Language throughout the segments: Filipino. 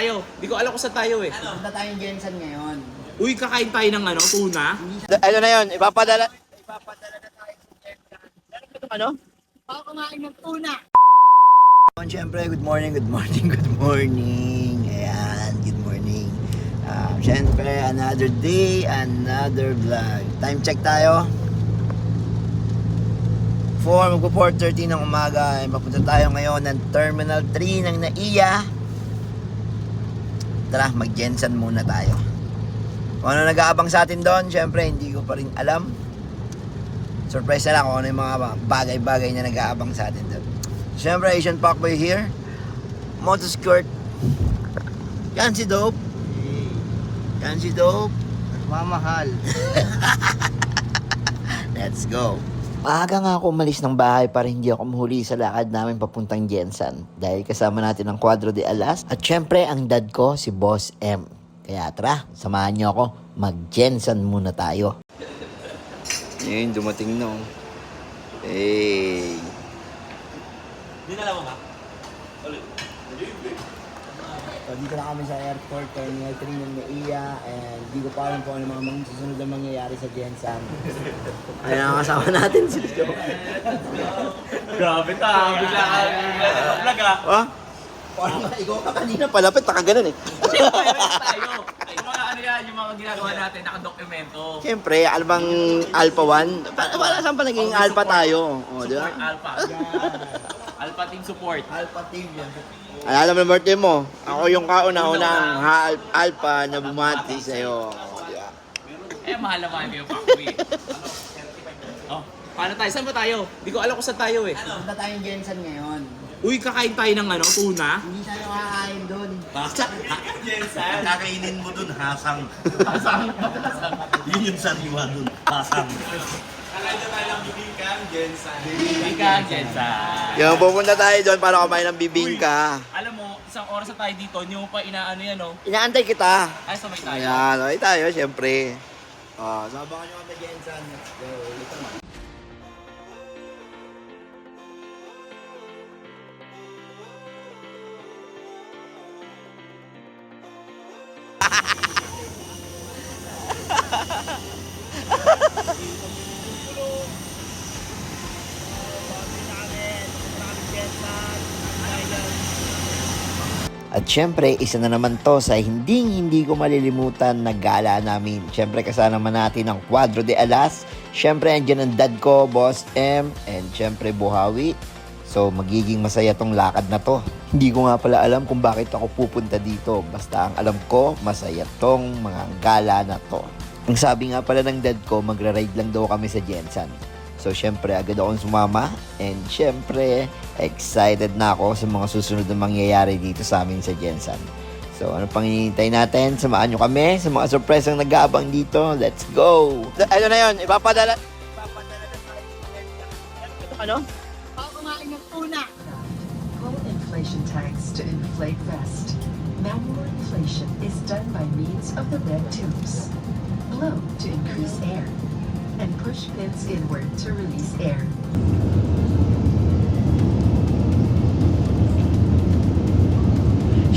tayo. Hindi ko alam kung saan tayo eh. Punta tayong Jensen ngayon. Uy, kakain tayo ng tuna. Ano na yun, ipapadala na tayo sa Jensen. Ano? Baka kumain ng tuna. Siyempre, good morning. Ayan, good morning. Siyempre, another day, another vlog. Time check tayo. Magpo 4:30 ng umaga. Papunta tayo ngayon ng Terminal 3 ng NAIA. Tara, mag-Jensen muna tayo. Kung ano nag-aabang sa atin doon, siyempre, hindi ko pa rin alam. Surprise na lang kung ano yung mga bagay-bagay na nag-aabang sa atin doon. Siyempre, Asian Parkway here. Motoskirt. Yan si Dope. Yan si Dope. Mamahal. Let's go. Maaga nga ako umalis ng bahay para hindi ako mahuli sa lakad namin papuntang Jensen. Dahil kasama natin ang Cuadro de Alas. At syempre, ang dad ko, si Boss M. Kaya tara, samahan niyo ako. Mag-Jensen muna tayo. Ngayon, dumating na. Hey. Dinala mo ba? So, dito na kami sa airport, Terminal 3 ng NAIA, and di ko pa alam kung ano mga susunod na mangyayari sa Jensen. Ayan ang kasama natin si Joe. Grabe ta, bigla ka vlog ah. Ah? Parang ikaw ka kanina palapit, nakaganan eh. Tayo. Yung mga ano yan, yung mga ginagawa natin, nakadokumento. Siyempre, alam bang Alpha 1? Wala saan pa naging Alpha tayo? O, di ba? Support Alpha. Alpha team support. Alpha Team yan. Alam mo birthday mo, ako yung kauna-unang Alpha na bumati sa'yo. O, di ba? Eh, mahal naman yung Pakuwi. Oh, paano tayo? Saan ba tayo? Hindi ko alam kung saan tayo eh. Punta tayong Jensen ngayon. Uy, kakain tayo ng tuna. Hindi tayo kakain doon. Kakainin mo dun, hasang. Yun yung sariwa dun, hasang. Bibingka, Jensen. Yung pupunta tayo doon para kumain ng bibingka. Alam mo, isang oras na tayo dito, hindi mo pa inaano yan, oh. Inaantay kita. Ay, sabay tayo. Ayan, okay tayo, siyempre. O, Sabakan nyo kami Jensen. Let's go. At syempre, isa na naman to sa hindi ko malilimutan na gala namin. Syempre, kasama natin ang Cuadro de Alas. Syempre, andyan ang dad ko, Boss M, and syempre, Buhawi. So, magiging masaya tong lakad na to. Hindi ko nga pala alam kung bakit ako pupunta dito. Basta ang alam ko, masaya tong mga gala na to. Ang sabi nga pala ng dad ko, magra-ride lang daw kami sa Jensen. So, syempre, agad akong sumama. And syempre, excited na ako sa mga susunod na mangyayari dito sa amin sa Jensen. So, ano pang hinihintay natin? Samahan nyo kami sa mga surprise ang nag-aabang dito. Let's go! Ano na yun? Ipapadala na tayo sa Jensen. Ano? Baka kumain ng tuna. Pull inflation tags to inflate vest. Manual inflation is done by means of the red tubes. Blow to increase air, and push pins inward to release air.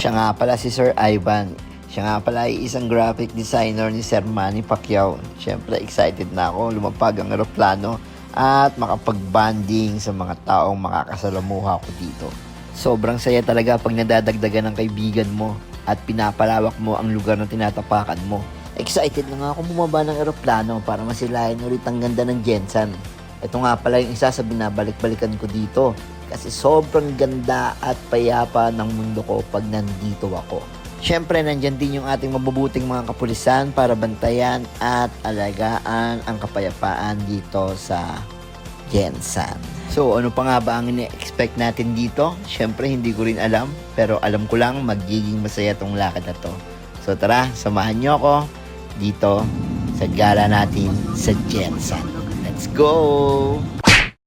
Siya nga pala si Sir Ivan. Siya nga pala ay isang graphic designer ni Sir Manny Pacquiao. Siyempre, excited na ako lumapag ang eroplano at makapag-banding sa mga taong makakasalamuha ko dito. Sobrang saya talaga pag nadadagdagan ng kaibigan mo at pinapalawak mo ang lugar na tinatapakan mo. Excited na nga ako bumaba ng eroplano para masilayan ulit ang ganda ng Jensen. Ito nga pala yung isa sa binabalik-balikan ko dito kasi sobrang ganda at payapa ng mundo ko pag nandito ako. Siyempre, nandyan din yung ating mabubuting mga kapulisan para bantayan at alagaan ang kapayapaan dito sa Jensen. So, ano pa nga ba ang ine-expect natin dito? Siyempre, hindi ko rin alam, pero alam ko lang magiging masaya tong lakad na to. So, tara, samahan nyo ako dito sa gala natin sa Jensen. Let's go!